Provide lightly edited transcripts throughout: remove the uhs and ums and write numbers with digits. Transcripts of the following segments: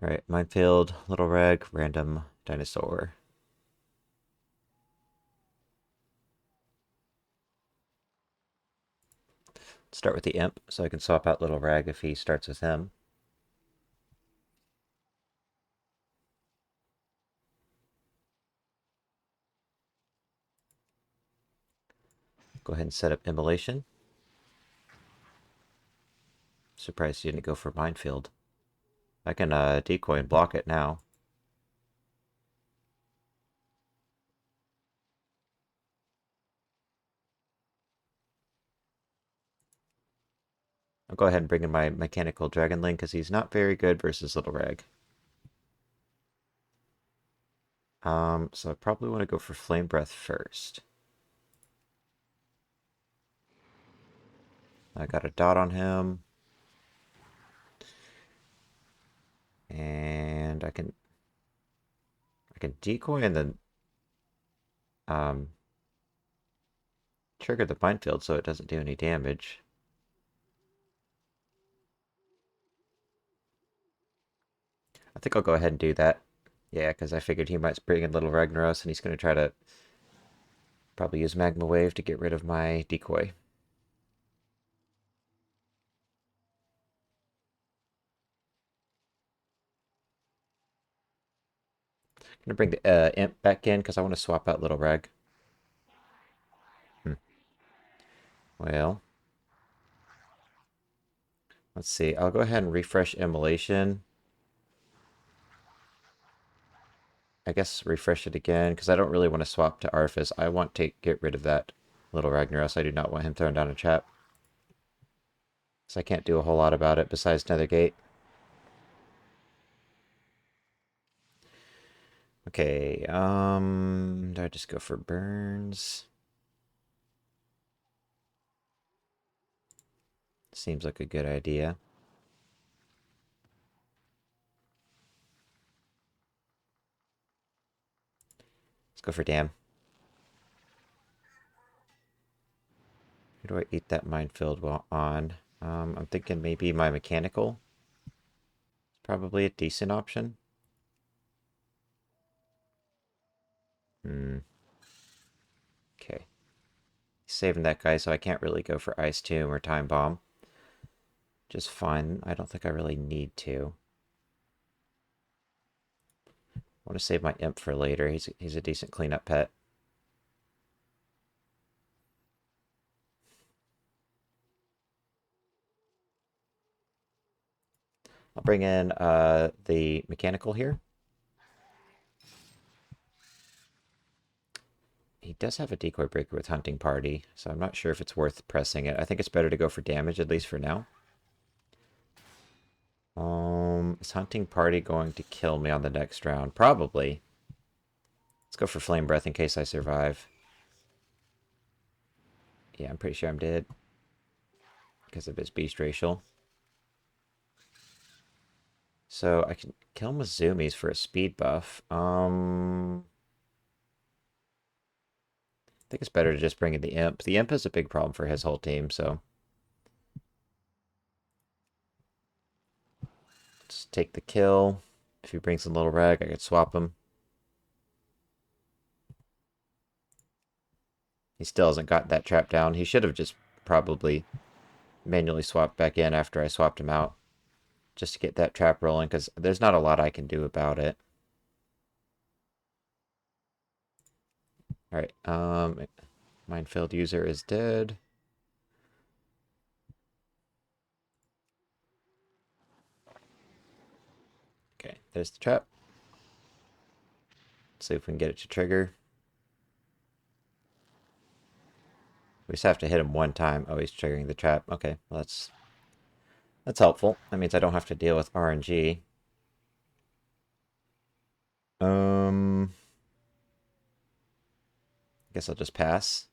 Alright, minefield, little reg, random dinosaur. Start with the imp, so I can swap out little rag if he starts with him. Go ahead and set up immolation. Surprised you didn't go for minefield. I can decoy and block it now. I'll go ahead and bring in my mechanical dragonling because he's not very good versus little rag. So I probably want to go for flame breath first. I got a dot on him. And I can decoy and then trigger the minefield so it doesn't do any damage. I think I'll go ahead and do that. Yeah, because I figured he might bring in little Ragnaros and he's going to try to probably use Magma Wave to get rid of my decoy. I'm going to bring the Imp back in because I want to swap out little Rag. Well, let's see. I'll go ahead and refresh Immolation. I guess refresh it again because I don't really want to swap to Arthas. I want to get rid of that little Ragnaros. I do not want him throwing down a trap. So I can't do a whole lot about it besides Nethergate. Okay, do I just go for burns? Seems like a good idea. Let's go for dam. Who do I eat that minefield while on? I'm thinking maybe my mechanical. It's probably a decent option. Okay. Saving that guy so I can't really go for Ice Tomb or Time Bomb. Just fine. I don't think I really need to. I want to save my imp for later. He's a decent cleanup pet. I'll bring in the mechanical here. He does have a decoy breaker with hunting party, so I'm not sure if it's worth pressing it. I think it's better to go for damage, at least for now. Is hunting party going to kill me on the next round? Probably. Let's go for flame breath in case I survive. Yeah, I'm pretty sure I'm dead because of his beast racial. So I can kill Mizumi's for a speed buff. I think it's better to just bring in the imp. The imp is a big problem for his whole team, so let's take the kill. If he brings in little rag, I could swap him. He still hasn't got that trap down. He should have just probably manually swapped back in after I swapped him out. Just to get that trap rolling, because there's not a lot I can do about it. Alright, minefield user is dead. Okay, there's the trap. Let's see if we can get it to trigger. We just have to hit him one time. Oh, he's triggering the trap. Okay, well, that's helpful. That means I don't have to deal with RNG. I guess I'll just pass.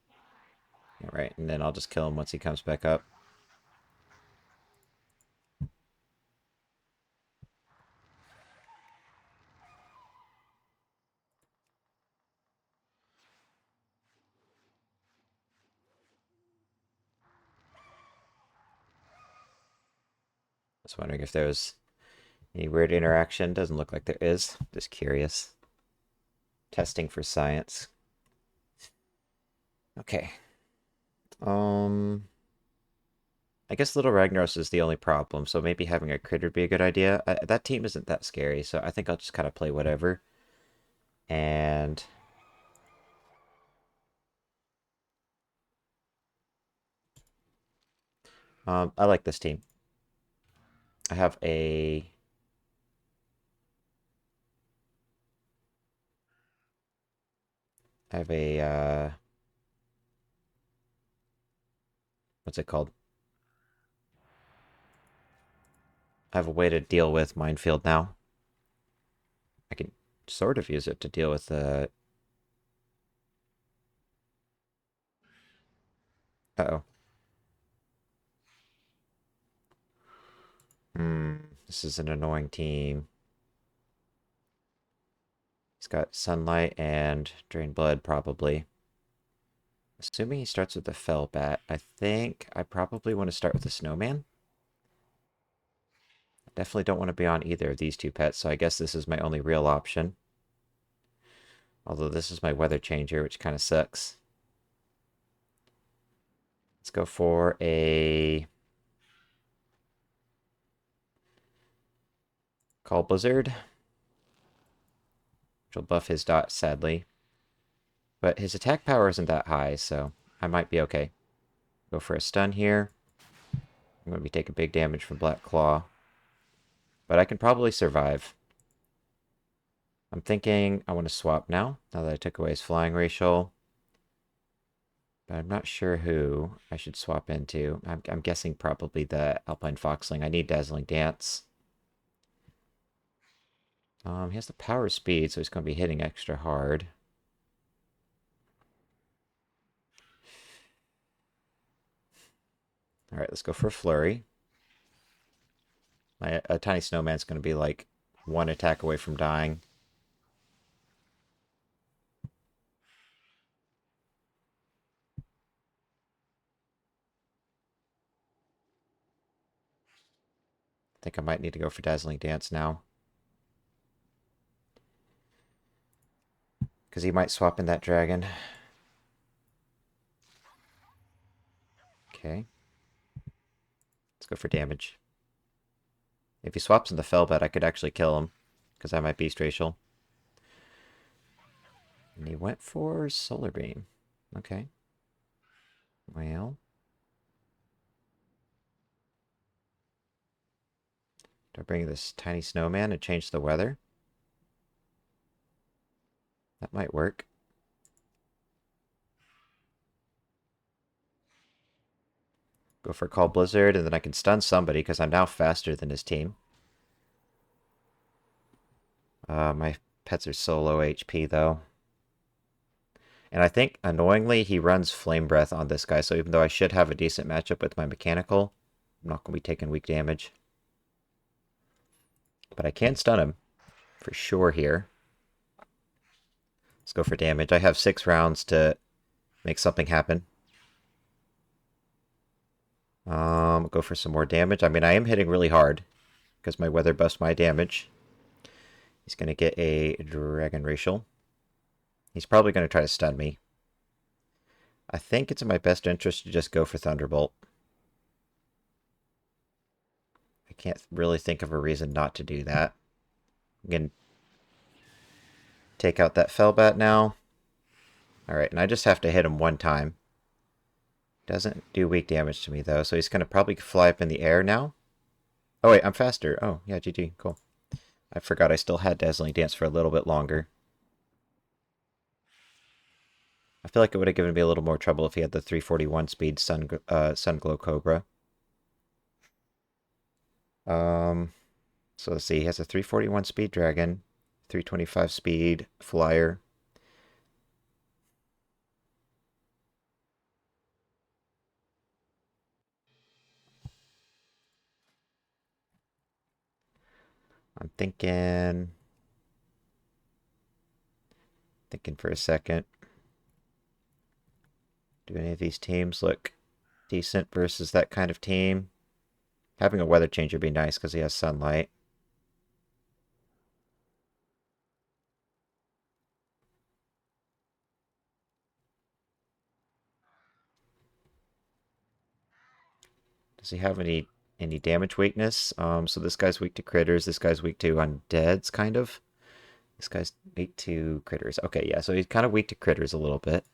All right, and then I'll just kill him once he comes back up. I was wondering if there was Any weird interaction? Doesn't look like there is. Just curious. Testing for science. Okay. I guess Little Ragnaros is the only problem, so maybe having a critter would be a good idea. That team isn't that scary, so I think I'll just kind of play whatever. And I like this team. I have a what's it called? I have a way to deal with Minefield now. I can sort of use it to deal with the uh-oh. This is an annoying team. He's got Sunlight and Drain Blood, probably. Assuming he starts with the Fell Bat, I think I probably want to start with the Snowman. I definitely don't want to be on either of these two pets, so I guess this is my only real option. Although this is my weather changer, which kind of sucks. Let's go for a Call Blizzard, which will buff his dot, sadly. But his attack power isn't that high, so I might be okay. Go for a stun here. I'm going to be taking big damage from Black Claw. But I can probably survive. I'm thinking I want to swap now that I took away his flying racial. But I'm not sure who I should swap into. I'm guessing probably the Alpine Foxling. I need Dazzling Dance. He has the power speed, so he's going to be hitting extra hard. Alright, let's go for a Flurry. A Tiny Snowman's going to be like one attack away from dying. I think I might need to go for Dazzling Dance now. Because he might swap in that dragon. Okay. Let's go for damage. If he swaps in the Fellbat, I could actually kill him. Because I might Beast Racial. And he went for Solar Beam. Okay. Well. Do I bring this Tiny Snowman and change the weather? That might work. Go for Call Blizzard, and then I can stun somebody because I'm now faster than his team. My pets are so low HP, though. And I think, annoyingly, he runs Flame Breath on this guy, so even though I should have a decent matchup with my Mechanical, I'm not going to be taking weak damage. But I can stun him, for sure here. Let's go for damage. I have 6 rounds to make something happen. Go for some more damage. I mean, I am hitting really hard, because my weather buffs my damage. He's going to get a Dragon Racial. He's probably going to try to stun me. I think it's in my best interest to just go for Thunderbolt. I can't really think of a reason not to do that. I'm going to take out that Fellbat now. Alright, and I just have to hit him one time. Doesn't do weak damage to me, though, so he's going to probably fly up in the air now. Oh, wait, I'm faster. Oh, yeah, GG. Cool. I forgot I still had Dazzling Dance for a little bit longer. I feel like it would have given me a little more trouble if he had the 341 speed Sunglow Cobra. So let's see. He has a 341 speed Dragon, 325 speed Flyer. I'm thinking for a second. Do any of these teams look decent versus that kind of team? Having a weather changer would be nice because he has Sunlight. Does he have any damage weakness? So this guy's weak to critters. This guy's weak to undeads, kind of. This guy's weak to critters. Okay, yeah, so he's kind of weak to critters a little bit.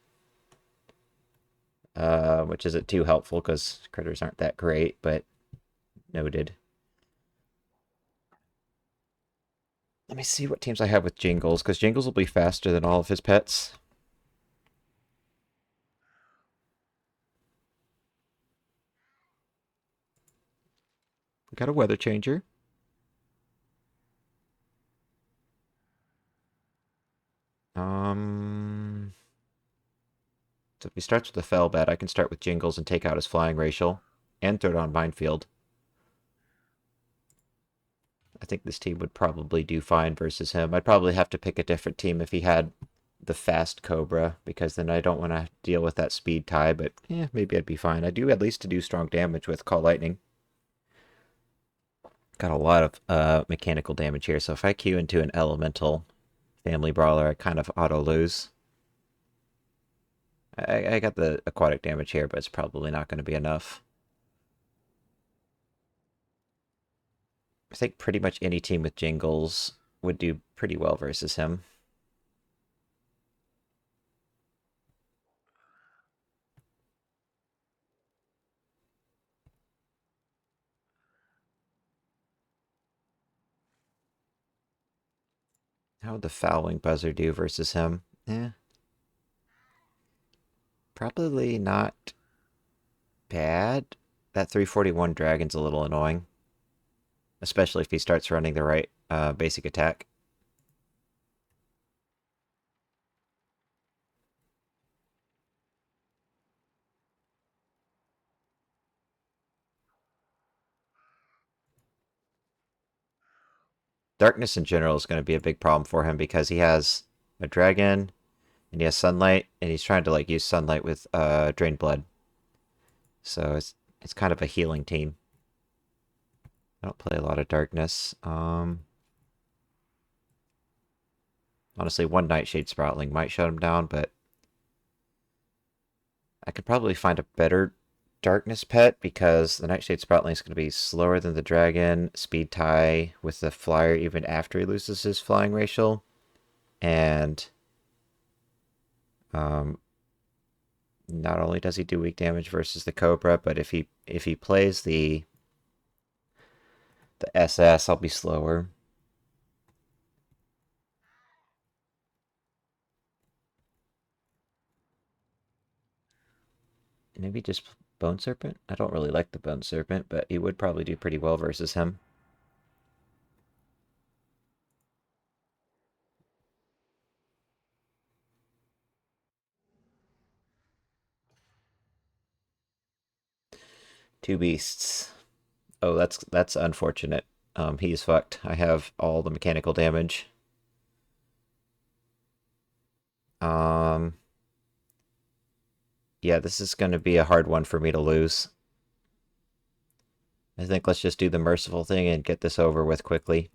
Which isn't too helpful because critters aren't that great, but noted. Let me see what teams I have with Jingles, because Jingles will be faster than all of his pets. We got a weather changer. So if he starts with a fell bet, I can start with Jingles and take out his flying racial and throw it on Minefield. I think this team would probably do fine versus him. I'd probably have to pick a different team if he had the fast Cobra, because then I don't want to deal with that speed tie, but yeah, maybe I'd be fine. I do at least to do strong damage with Call Lightning. Got a lot of mechanical damage here, so if I queue into an elemental family brawler, I kind of auto lose. I got the aquatic damage here, but it's probably not going to be enough. I think pretty much any team with Jingles would do pretty well versus him. How would the Fouling Buzzer do versus him? Eh, probably not bad. That 341 Dragon's a little annoying, especially if he starts running the right basic attack. Darkness in general is going to be a big problem for him because he has a dragon and he has sunlight, and he's trying to like use sunlight with drain blood. So it's kind of a healing team. I don't play a lot of darkness. Honestly, one Nightshade Sproutling might shut him down, but I could probably find a better darkness pet because the Nightshade Sproutling is going to be slower than the dragon, speed tie with the flyer even after he loses his flying racial, and um, not only does he do weak damage versus the Cobra, but if he plays the SS, I'll be slower. Maybe just Bone Serpent? I don't really like the Bone Serpent, but he would probably do pretty well versus him. Two beasts. Oh, that's unfortunate. He's fucked. I have all the mechanical damage. Um, yeah, this is going to be a hard one for me to lose. I think let's just do the merciful thing and get this over with quickly.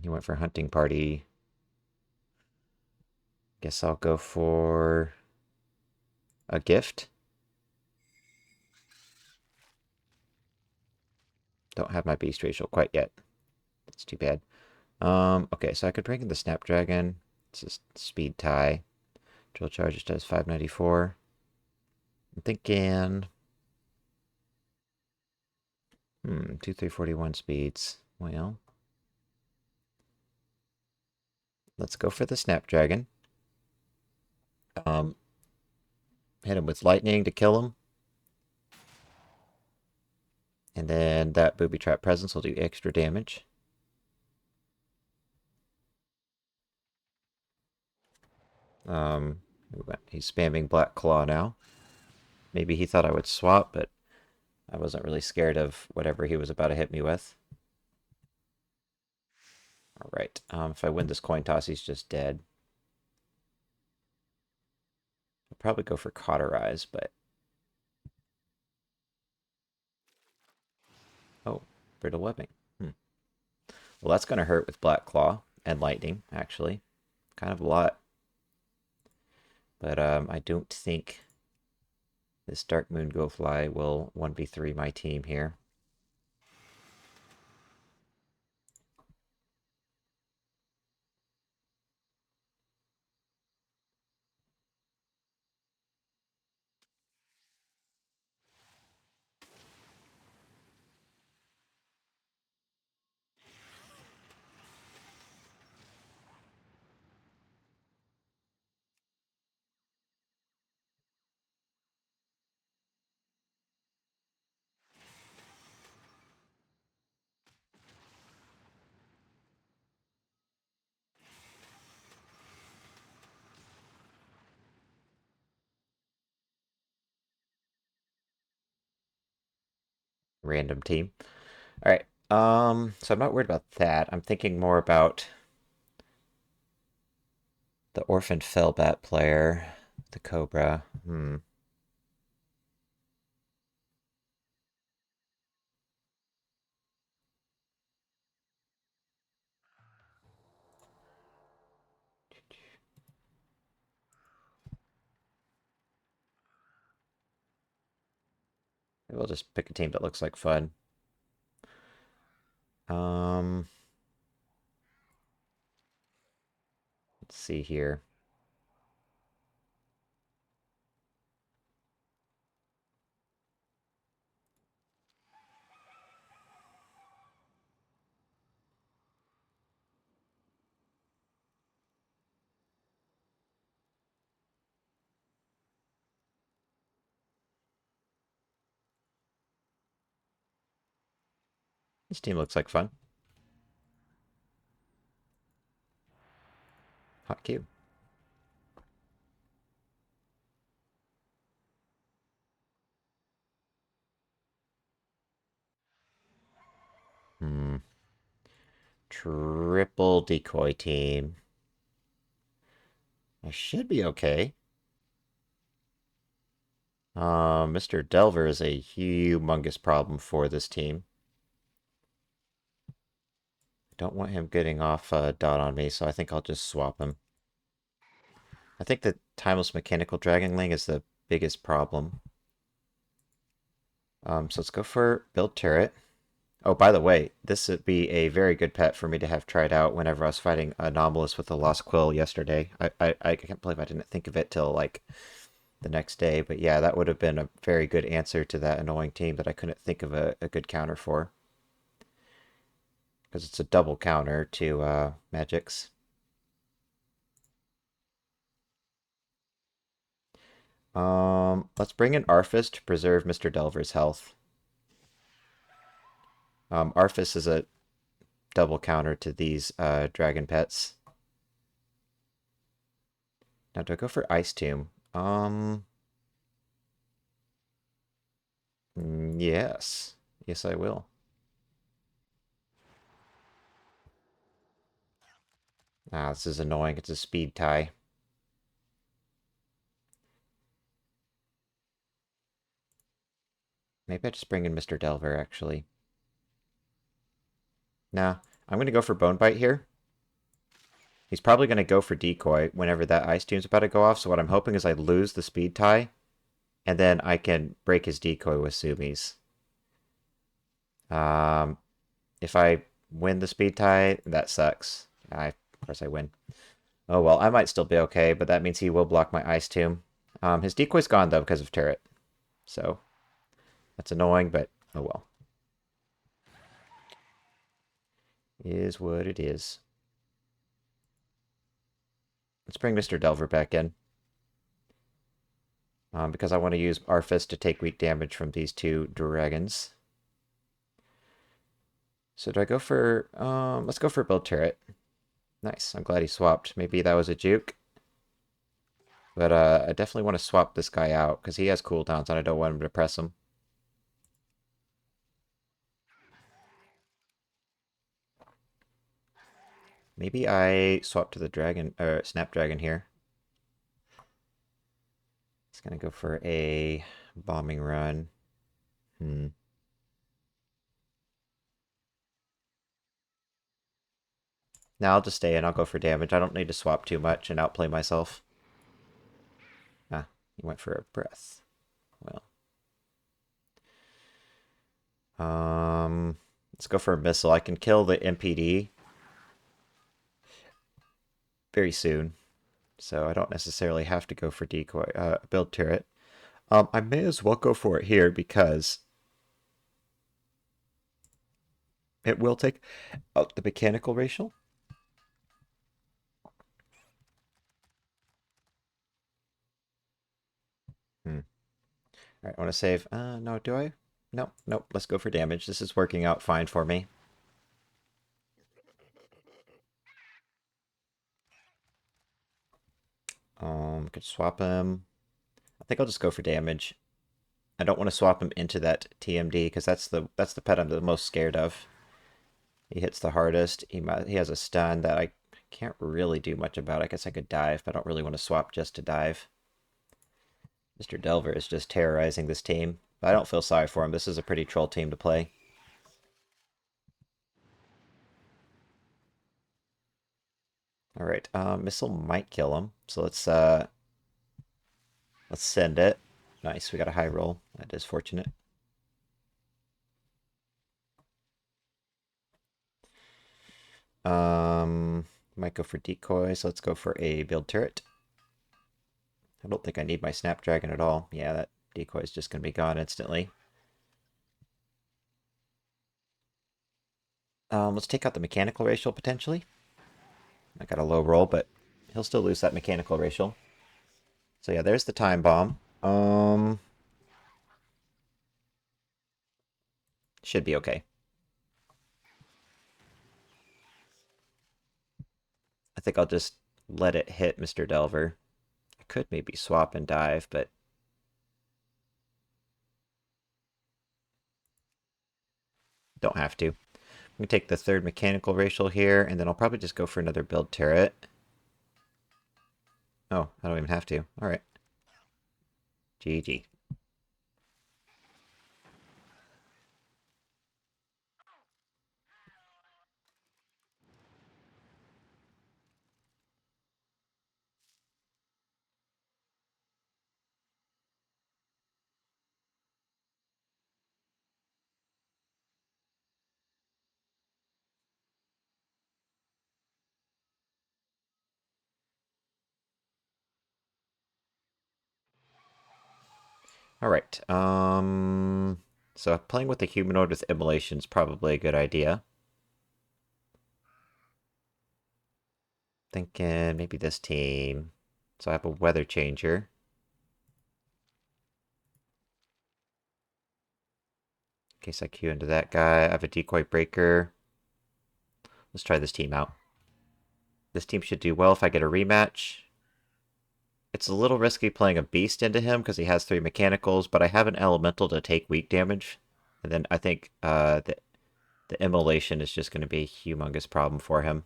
He went for hunting party. Guess I'll go for a gift. Don't have my beast racial quite yet. That's too bad. Okay, so I could bring in the Snapdragon. It's just speed tie. Drill charge just does 594. I'm thinking 2341 speeds. Well, let's go for the Snapdragon. Um, hit him with lightning to kill him. And then that booby trap presence will do extra damage. He's spamming Black Claw now. Maybe he thought I would swap, but I wasn't really scared of whatever he was about to hit me with. Alright, if I win this coin toss, he's just dead. I'll probably go for Cauterize, but... Oh, Brittle Webbing. Well, that's going to hurt with Black Claw and Lightning, actually. Kind of a lot. But I don't think this Dark Moon Goldfly will 1v3 my team here. Random team. All right. So I'm not worried about that. I'm thinking more about the Orphan Fellbat player, the Cobra. Maybe we'll just pick a team that looks like fun. Let's see here. This team looks like fun. Hot cube. Triple decoy team. I should be okay. Mr. Delver is a humongous problem for this team. I don't want him getting off dot on me, so I think I'll just swap him. I think the Timeless Mechanical Dragonling is the biggest problem. So let's go for Build Turret. Oh, by the way, this would be a very good pet for me to have tried out whenever I was fighting Anomalous with the Lost Quill yesterday. I can't believe I didn't think of it till, like, the next day. But yeah, that would have been a very good answer to that annoying team that I couldn't think of a good counter for. Because it's a double counter to Magic's. Let's bring in Arphis to preserve Mr. Delver's health. Arphis is a double counter to these dragon pets. Now, do I go for Ice Tomb? Yes. Yes, I will. Ah, this is annoying. It's a speed tie. Maybe I just bring in Mr. Delver, actually. Nah, I'm going to go for Bone Bite here. He's probably going to go for Decoy whenever that Ice Tomb's about to go off, so what I'm hoping is I lose the speed tie, and then I can break his Decoy with Sumis. If I win the speed tie, that sucks. Of course I win. Oh well, I might still be okay, but that means he will block my Ice Tomb. His Decoy's gone, though, because of Turret. So, that's annoying, but oh well. Is what it is. Let's bring Mr. Delver back in. Because I want to use Arphis to take weak damage from these two dragons. So do I go for... let's go for Build Turret. Nice. I'm glad he swapped. Maybe that was a juke. But I definitely want to swap this guy out, because he has cooldowns, and I don't want him to press him. Maybe I swap to the dragon, or Snapdragon here. It's gonna go for a bombing run. Now I'll just stay in. I'll go for damage. I don't need to swap too much and outplay myself. Ah, he went for a breath. Well. Let's go for a missile. I can kill the MPD very soon. So I don't necessarily have to go for decoy, build turret. I may as well go for it here because it will take out the mechanical racial. Alright, I want to save. No, do I? Nope, nope. Let's go for damage. This is working out fine for me. Could swap him. I think I'll just go for damage. I don't want to swap him into that TMD because that's the pet I'm the most scared of. He hits the hardest. He has a stun that I can't really do much about. I guess I could dive, but I don't really want to swap just to dive. Mr. Delver is just terrorizing this team. But I don't feel sorry for him. This is a pretty troll team to play. Alright, missile might kill him. So let's send it. Nice, we got a high roll. That is fortunate. Might go for decoy, so let's go for a build turret. I don't think I need my Snapdragon at all. Yeah, that decoy is just going to be gone instantly. Let's take out the mechanical racial potentially. I got a low roll, but he'll still lose that mechanical racial. So yeah, there's the time bomb. Should be okay. I think I'll just let it hit Mr. Delver. I could maybe swap and dive, but don't have to. I'm going to take the third mechanical racial here, and then I'll probably just go for another build turret. Oh, I don't even have to. Alright. GG. Alright, so playing with the humanoid with immolation is probably a good idea. Thinking maybe this team. So I have a weather changer. In case I queue into that guy. I have a decoy breaker. Let's try this team out. This team should do well if I get a rematch. It's a little risky playing a beast into him because he has 3 mechanicals, but I have an elemental to take weak damage. And then I think the immolation is just going to be a humongous problem for him.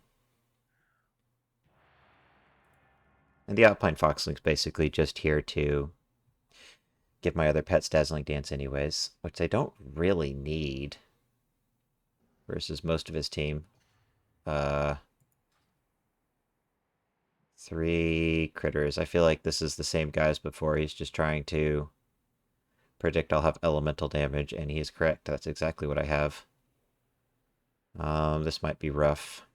And the Alpine Foxling's basically just here to give my other pets Dazzling Dance anyways, which I don't really need versus most of his team. 3 critters. I feel like this is the same guy as before. He's just trying to predict I'll have elemental damage, and he is correct. That's exactly what I have. This might be rough.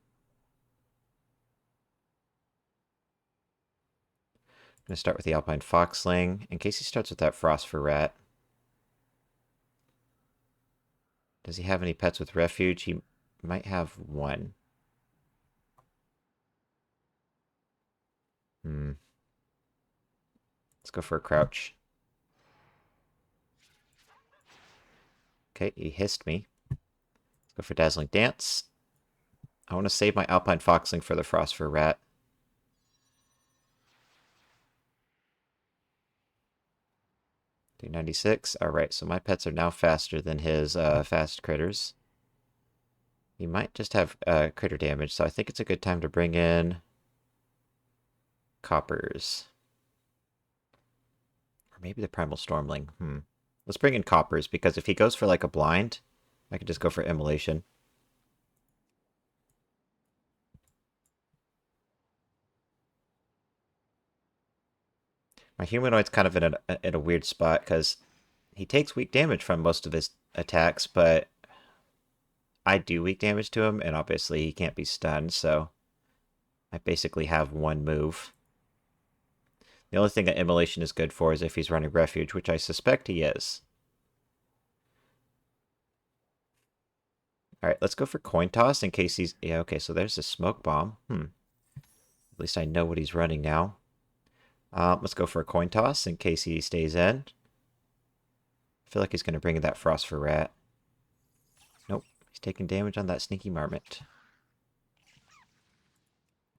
I'm going to start with the Alpine Foxling, in case he starts with that Phosphor Rat. Does he have any pets with refuge? He might have 1. Let's go for a crouch. Okay, he hissed me. Let's go for Dazzling Dance. I want to save my Alpine Foxling for the Phosphor Rat. $396. Alright, so my pets are now faster than his fast critters. He might just have critter damage, so I think it's a good time to bring in coppers. Or maybe the Primal Stormling. Let's bring in coppers, because if he goes for like a blind, I could just go for immolation. My humanoid's kind of in a weird spot because he takes weak damage from most of his attacks, but I do weak damage to him, and obviously he can't be stunned, so I basically have one move. The only thing that Immolation is good for is if he's running Refuge, which I suspect he is. Alright, let's go for Coin Toss in case he's... Yeah, okay, so there's a Smoke Bomb. At least I know what he's running now. Let's go for a Coin Toss in case he stays in. I feel like he's going to bring in that Phosphor Rat. Nope, he's taking damage on that Sneaky Marmot.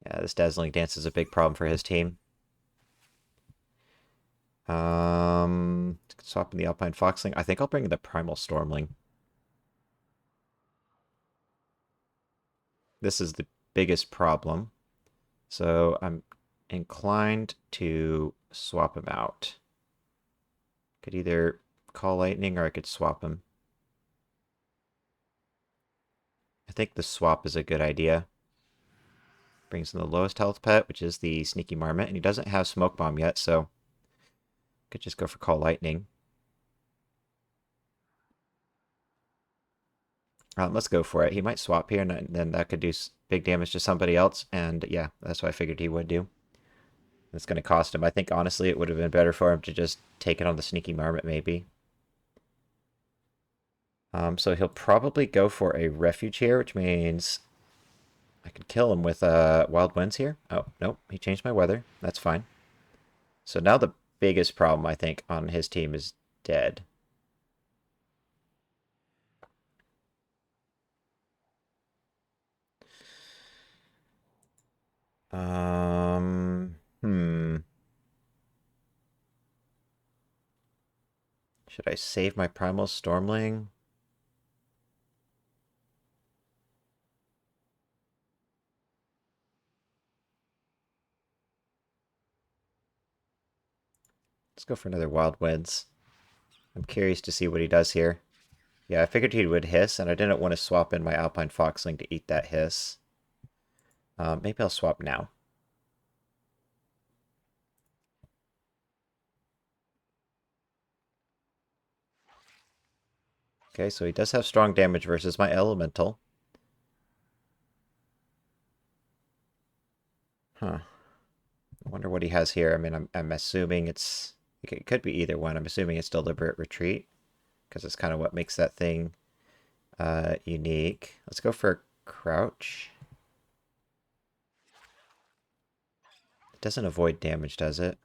Yeah, this Dazzling Dance is a big problem for his team. Swapping the Alpine Foxling. I think I'll bring in the Primal Stormling. This is the biggest problem. So I'm inclined to swap him out. Could either call Lightning or I could swap him. I think the swap is a good idea. Brings in the lowest health pet, which is the Sneaky Marmot, and he doesn't have Smoke Bomb yet, so could just go for Call Lightning. Let's go for it. He might swap here, and then that could do big damage to somebody else, and yeah, that's what I figured he would do. It's going to cost him. I think, honestly, it would have been better for him to just take it on the Sneaky Marmot, maybe. So he'll probably go for a Refuge here, which means I could kill him with Wild Winds here. Oh, nope, he changed my weather. That's fine. So now the biggest problem, I think, on his team is dead. Should I save my Primal Stormling? Let's go for another Wild Winds. I'm curious to see what he does here. Yeah, I figured he would hiss, and I didn't want to swap in my Alpine Foxling to eat that hiss. Maybe I'll swap now. Okay, so he does have strong damage versus my Elemental. Huh. I wonder what he has here. I mean, I'm assuming it could be either one. I'm assuming it's Deliberate Retreat, because it's kind of what makes that thing unique. Let's go for Crouch. It doesn't avoid damage, does it?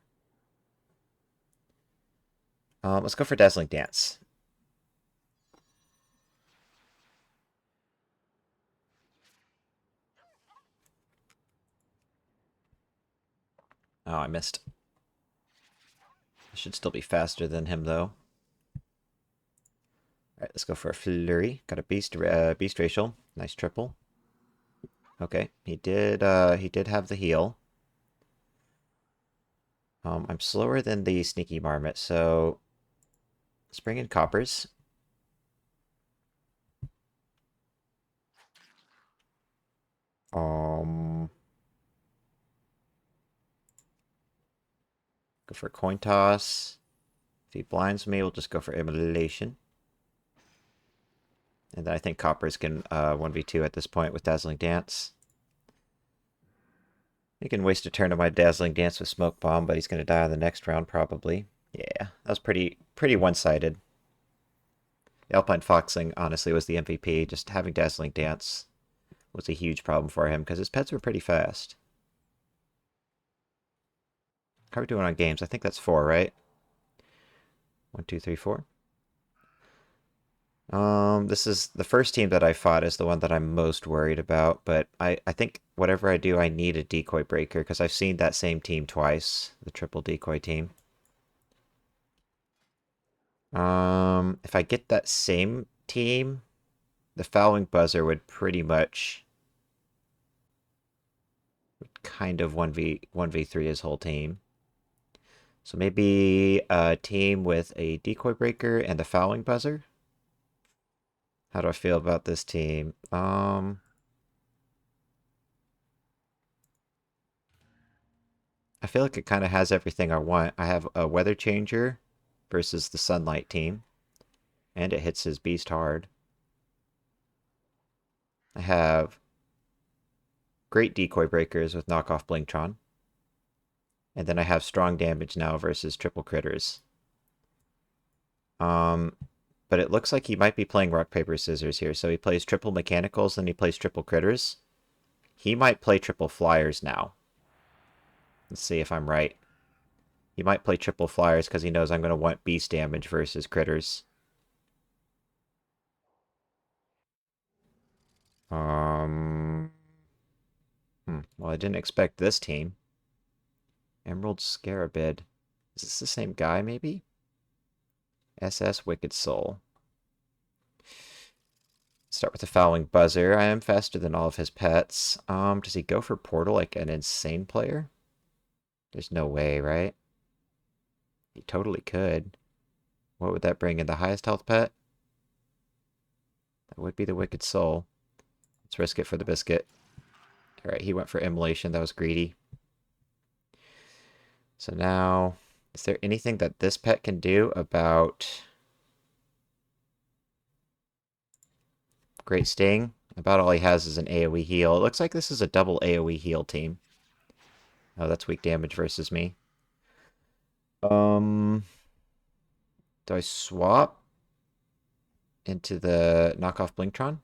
Let's go for Dazzling Dance. Oh, I missed. I should still be faster than him, though. Alright, let's go for a Flurry. Got a Beast Racial. Nice triple. Okay, he did have the heal. I'm slower than the Sneaky Marmot, so let's bring in Coppers. Go for Coin Toss. If he blinds me, we'll just go for Immolation. And then I think Coppers can 1v2 at this point with Dazzling Dance. He can waste a turn of my Dazzling Dance with Smoke Bomb, but he's going to die on the next round, probably. Yeah, that was pretty one-sided. Alpine Foxing, honestly, was the MVP. Just having Dazzling Dance was a huge problem for him, because his pets were pretty fast. How are we doing on games? I think that's 4, right? 1, 2, 3, 4. This is the first team that I fought is the one that I'm most worried about, but I think whatever I do, I need a decoy breaker, because I've seen that same team twice, the triple decoy team. If I get that same team, the Fouling Buzzer would pretty much kind of 1v3 his whole team. So maybe a team with a decoy breaker and the Fouling Buzzer? How do I feel about this team? I I feel like it kind of has everything I want. I have a weather changer versus the sunlight team, and it hits his beast hard. I have great decoy breakers with knockoff Blingtron. And then I have strong damage now versus triple critters. But it looks like he might be playing rock, paper, scissors here. So he plays triple mechanicals, then he plays triple critters. He might play triple flyers now. Let's see if I'm right. He might play triple flyers because he knows I'm going to want beast damage versus critters. Well, I didn't expect this team. Emerald Scarabid. Is this the same guy, maybe? SS Wicked Soul. Start with the Fouling Buzzer. I am faster than all of his pets. Does he go for Portal like an insane player? There's no way, right? He totally could. What would that bring in? The highest health pet? That would be the Wicked Soul. Let's risk it for the biscuit. Alright, he went for Immolation. That was greedy. So now, is there anything that this pet can do about Great Sting? About all he has is an AoE heal. It looks like this is a double AoE heal team. Oh, that's weak damage versus me. Do I swap into the knockoff Blingtron?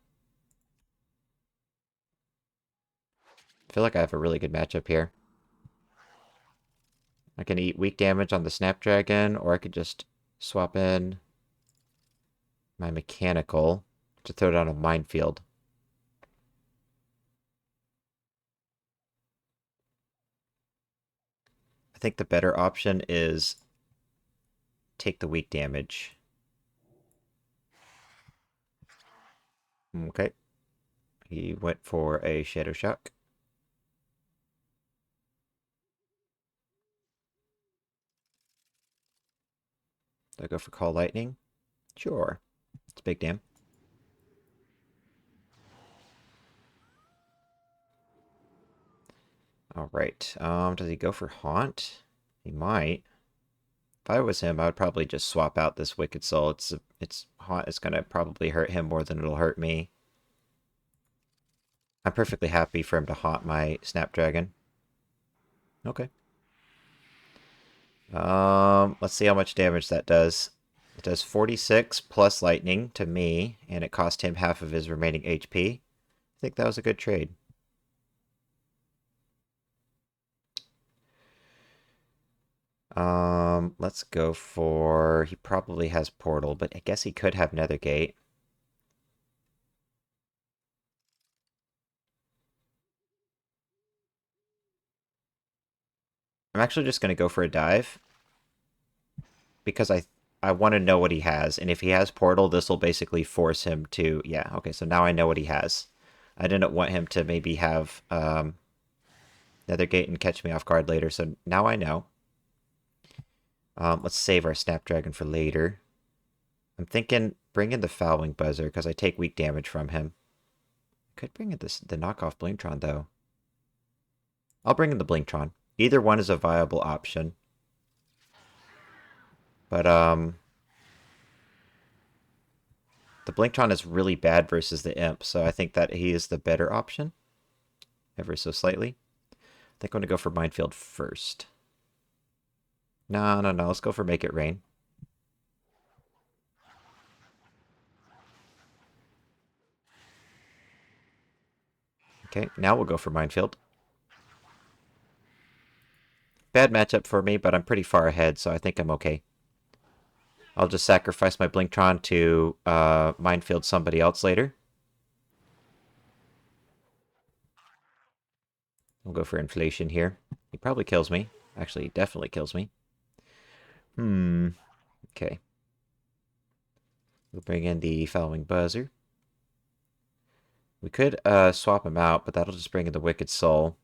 I feel like I have a really good matchup here. I can eat weak damage on the Snapdragon, or I could just swap in my mechanical to throw down a minefield. I think the better option is take the weak damage. Okay. He went for a Shadow Shock. Do I go for Call Lightning? Sure. It's big damn. Alright. Does he go for Haunt? He might. If I was him, I would probably just swap out this Wicked Soul. It's Haunt is gonna probably hurt him more than it'll hurt me. I'm perfectly happy for him to haunt my Snapdragon. Okay. Let's see how much damage that does. It does 46 plus lightning to me, and it cost him half of his remaining HP. I think that was a good trade. Let's go for... He probably has Portal, but I guess he could have Nethergate. I'm actually just going to go for a dive. Because I want to know what he has. And if he has Portal, this will basically force him to... Yeah, okay, so now I know what he has. I didn't want him to maybe have Nethergate and catch me off guard later, so now I know. Let's save our Snapdragon for later. I'm thinking bring in the Fouling Buzzer, because I take weak damage from him. Could bring in the knockoff Blingtron, though. I'll bring in the Blingtron. Either one is a viable option. But, the Blingtron is really bad versus the Imp, so I think that he is the better option. Ever so slightly. I think I'm going to go for Minefield first. No. Let's go for Make It Rain. Okay, now we'll go for Minefield. Bad matchup for me, but I'm pretty far ahead, so I think I'm okay. I'll just sacrifice my Blingtron to Minefield somebody else later. We'll go for Inflation here. He probably kills me. Actually, he definitely kills me. Okay. We'll bring in the Fouling Buzzer. We could swap him out, but that'll just bring in the Wicked Soul.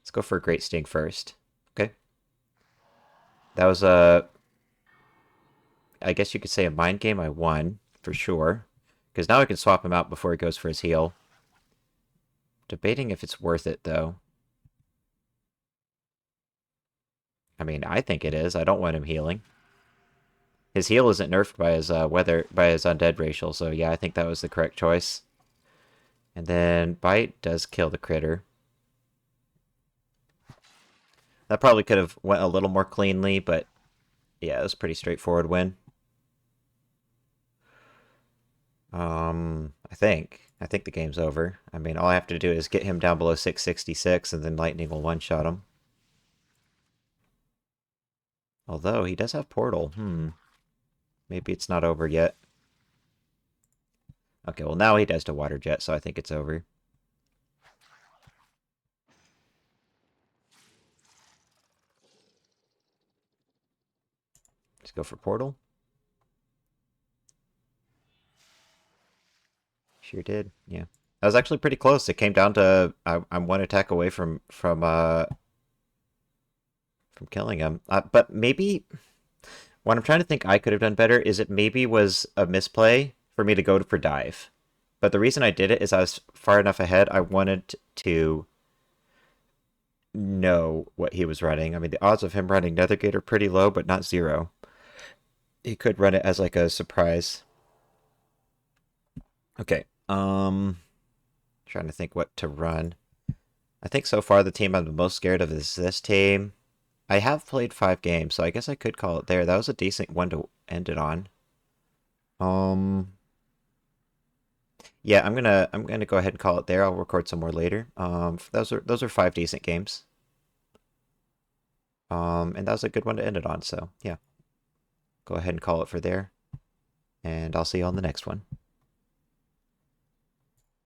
Let's go for a Great Sting first. Okay. That was a, I guess you could say a mind game I won, for sure. Because now I can swap him out before he goes for his heal. Debating if it's worth it, though. I mean, I think it is. I don't want him healing. His heal isn't nerfed by his by his undead racial, so yeah, I think that was the correct choice. And then bite does kill the critter. That probably could have went a little more cleanly, but yeah, it was a pretty straightforward win. I think. I think the game's over. I mean, all I have to do is get him down below 666, and then lightning will one-shot him. Although, he does have portal. Maybe it's not over yet. Okay, well now he does to water jet, so I think it's over. Let's go for portal. Sure did, yeah. That was actually pretty close. It came down to I'm one attack away from killing him. But maybe what I'm trying to think I could have done better is it maybe was a misplay for me to go for dive. But the reason I did it is I was far enough ahead. I wanted to know what he was running. I mean, the odds of him running Nethergate are pretty low, but not zero. He could run it as like a surprise. Okay. Trying to think what to run. I think so far the team I'm the most scared of is this team. I have played 5 games, so I guess I could call it there. That was a decent one to end it on. Yeah, I'm gonna go ahead and call it there. I'll record some more later. Those are 5 decent games. And that was a good one to end it on. So yeah, go ahead and call it for there, and I'll see you on the next one.